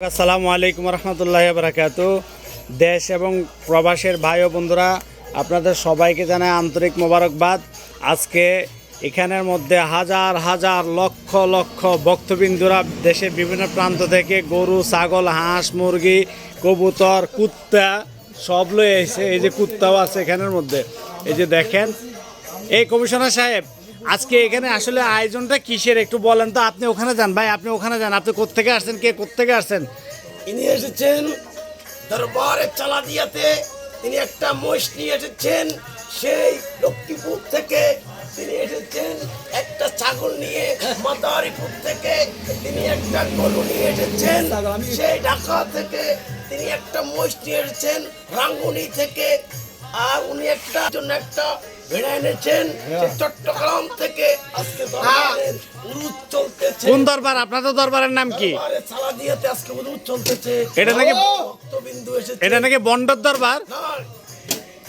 আসসালামু আলাইকুম রহমতুল্লাহি বারাকাতু। দেশ এবং প্রবাসের ভাই ও বন্ধুরা, আপনাদের সবাইকে জানাই আন্তরিক মোবারকবাদ। আজকে এখানের মধ্যে হাজার হাজার লক্ষ লক্ষ ভক্তবিন্দুরা দেশের বিভিন্ন প্রান্ত থেকে গরু, ছাগল, হাঁস, মুরগি, কবুতর, কুত্তা সব লয়ে এসে, এই যে কুত্তাও আছে এখানের মধ্যে, এই যে দেখেন। এই কমিশনার সাহেব, আজকে এখানে আসলে আয়োজনটা কিসের একটু বলেন তো। আপনি ওখানে যান ভাই, আপনি ওখানে যান। আপনি কোত্থেকে আসছেন, কে কোত্থেকে আসছেন? ইনি এসেছেন দরবারে চালা দিয়াতে। তিনি একটা মহিষ নিয়ে এসেছেন সেই লক্ষ্মীপুর থেকে। তিনি এসেছেন একটা ছাগল নিয়ে মাদারীপুর থেকে। তিনি একটা গরু নিয়ে এসেছেন সেই ঢাকা থেকে। তিনি একটা মহিষ নিয়ে এসেছেন রাঙ্গুনি থেকে। আর উনি একটা জন্য একটা ভেড়া এনেছেন চট্টগ্রাম থেকে। আজকে দরবারের উরুস চলতেছে। কোন দরবার? আপনাদের দরবারের নাম কি? দরবারে চালা দিয়াতে আজকে উরুস চলতেছে। এটা নাকি ভক্তবিন্দু এসেছে। এটা নাকি বন্ডর দরবার? না,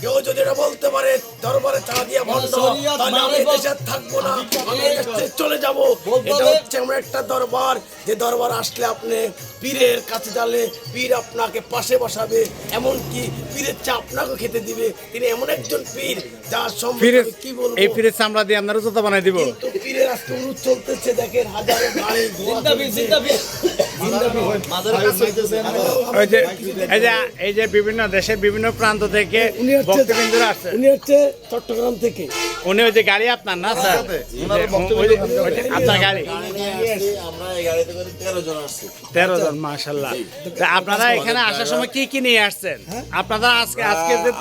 কেউ যদি এটা বলতে পারে দরবারে চালা দিয়া বন্ধ, তাহলে আমি দেশে থাকবো না, আমি দেশ থেকে চলে যাব। এটা হচ্ছে এমন একটা দরবার যে দরবার আসলে আপনি পীরের কাছে যালে পীর আপনাকে পাশে বসাবে, এমনকি পীরের চা আপনাকে খেতে দিবে। তিনি এমন একজন পীর যার সম্পর্কে আমি কি বলবো। এই পীরের চামড়া দিয়ে আপনারা জুতা বানাই দিব। কিন্তু পীরের আজকে উরুস চলতেছে, দেখেন হাজারো গাড়ি এই যে বিভিন্ন দেশের বিভিন্ন প্রান্ত থেকে ভক্তবিন্দুরা আসছে। উনি হচ্ছে চট্টগ্রাম থেকে। উনি ওই যে গাড়ি আপনার না স্যার? আপনার গাড়ি আমরা এই গাড়িতে করে 13 জন আসছি। 13 জন, মাশাআল্লাহ। আপনারা এখানে আসার সময় কি কি নিয়ে আসছেন? আপনারা আজকে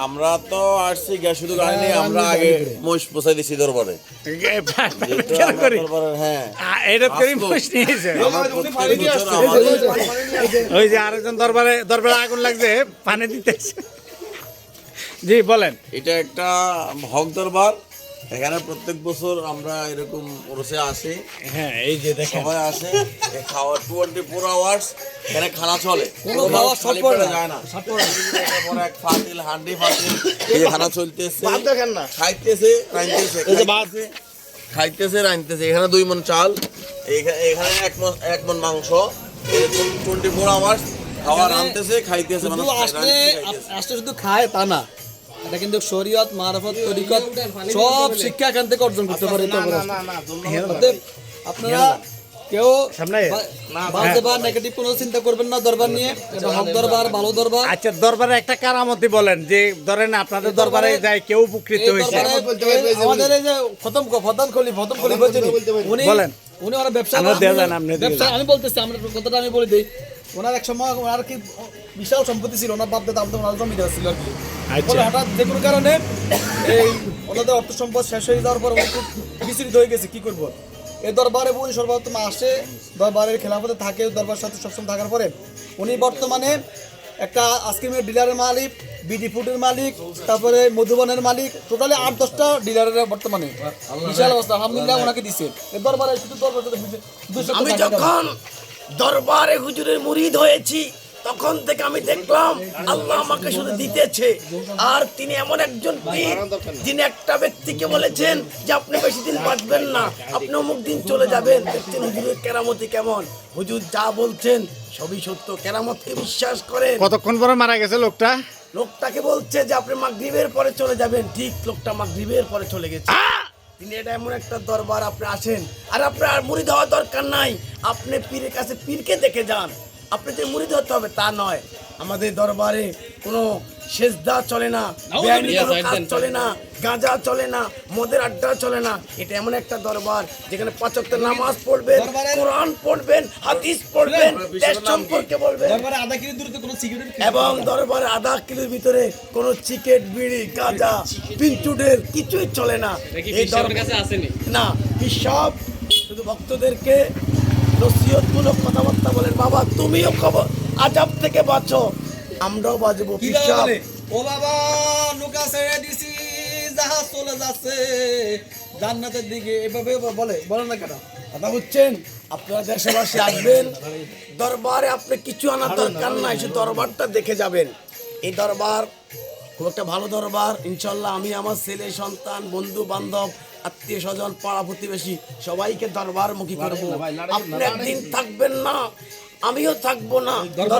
আমরা তো আসছি শুধু গাড়ি নিয়ে। আমরা আগে মহিষ পোষাই দিছি দরবারে। হ্যাঁ, এটা করে মহিষ নিয়েছেন। ওই যে আরেকজন দরবারে আগুন লাগছে, পানি দিতেছে। জি বলেন। এটা একটা হক দরবার। এখানে প্রত্যেক বছর আমরা এরকম ওরসে আসি। হ্যাঁ, এই যে দেখেন সবাই আসে। খাওয়া 24 আওয়ার্স এখানে খানা চলে, কোনো খাওয়া খালি পেটে যায় না। বড় এক ফাতিল, হান্ডি ফাতিল, এই যে খানা চলতেছে, দেখেন না, খাইতেছে রাইনতেছে, খাইতেছে রাইনতেছে। এখানে 2 মণ চাল, এখানে 1 মণ মাংস। 24 আওয়ার্স খাওয়া রানতেছে, খাইতেছে। মানে আসলে শুধু খায় তা না, এটা কিন্তু শরীয়ত, মারফত, তরিকত সব শিক্ষা এখান থেকে অর্জন করতে পারে। আপনারা কেউ বাজে বা নেগেটিভ কোনো চিন্তা করবেন না দরবার নিয়ে। এটা হক দরবার, ভালো দরবার। আচ্ছা, দরবারে একটা কারামতি বলেন, যে ধরেন আপনাদের দরবারে যায় কেউ উপকৃত হয়েছে। আমাদের এই যে প্রধান খলিফ উনি বলেন। উনি ওনার ব্যবসা, আমি বলতেছি, আমরা কথাটা আমি বলে দিই। ওনার এক সময় ওনার কি বিশাল সম্পত্তি ছিল, ওনার বাপ দাদা ওনার জমি দেওয়া ছিল আর কি। হঠাৎ যে কোনো কারণে এই ওনাদের অর্থ সম্পদ শেষ হয়ে যাওয়ার পর উনি খুব বিচলিত হয়ে গেছে, কি করবো। এই দরবারে উনি সর্বপ্রথম আসে, দরবারের খেলাফতে থাকে, দরবার সাথে সবসময় থাকার পরে উনি বর্তমানে একটা আইসক্রিমের ডিলারের মালিক, বিডি ফুডের মালিক, তারপরে মধুবনের মালিক, টোটালি 8-10টা ডিলারের বর্তমানে বিশাল অবস্থা। আলহামদুলিল্লাহ ওনাকে দিচ্ছে এই দরবারে। শুধু আমি যখন দরবারে হুজুরের মুরিদ হয়েছি তখন থেকে আমি দেখলাম আল্লাহ আমাকে শুধু দিতেছে। আর তিনি এমন একজন পীর যিনি একটা ব্যক্তিকে বলেছেন যে আপনি বেশি দিন বাঁচবেন না, আপনি অমুক দিন চলে যাবেন। দেখছেন হুজুরের কেরামতি কেমন। হুজুর যা বলছেন সবই সত্য, কেরামতকে বিশ্বাস করেন। কতক্ষণ পরে মারা গেছে লোকটা? লোকটাকে বলছে যে আপনি মাগরিবের পরে চলে যাবেন। ঠিক লোকটা মাগরিবের পরে চলে গেছে। তিনি এটা এমন একটা দরবার, আপনি আসেন আর আপনার আর মুরিদ হওয়ার দরকার নাই। আপনি পীরের কাছে পীরকে দেখে যান। আপনি যে মুরিদ হতে হবে তা নয়। আমাদের দরবারে কোনো সেজদা চলে না, বেআইনি কোনো কাজ চলে না, গাঁজা চলে না, মদের আড্ডা চলে না। এটা এমন একটা দরবার যেখানে 5 ওয়াক্ত নামাজ পড়বেন, কোরআন পড়বেন, হাদিস পড়বেন, দেশ সম্পর্কে বলবেন। এবং দরবারে আধা কিলোর ভিতরে কোনো চিকেট, বিড়ি, গাঁজা, পিন্টুডের কিছুই চলে না। এই দরবার না, সব শুধু ভক্তদেরকে নসিহতমূলক কথাবার্তা বলেন। বাবা তুমিও খবর আজাব থেকে বাঁচো, আমরাও বাঁচবো। ও বাবা নৌকা ছেড়ে দিছি, জাহাজ চলে যাচ্ছে জান্নাতের দিকে, এভাবে বলেন না কেন? কথা বুঝছেন? আপনারা দেশবাসী আসবেন দরবারে, আপনি কিছু আনার দরকার নাই, শুধু দরবারটা দেখে যাবেন। এই দরবার খুব একটা ভালো দরবার। ইনশাল্লাহ আমি আমার ছেলে, সন্তান, বন্ধু বান্ধব, আত্মীয় স্বজন, পাড়া প্রতিবেশী সবাইকে দরবার মুখী করবো। আপনি একদিন থাকবেন না, আমিও থাকবো না।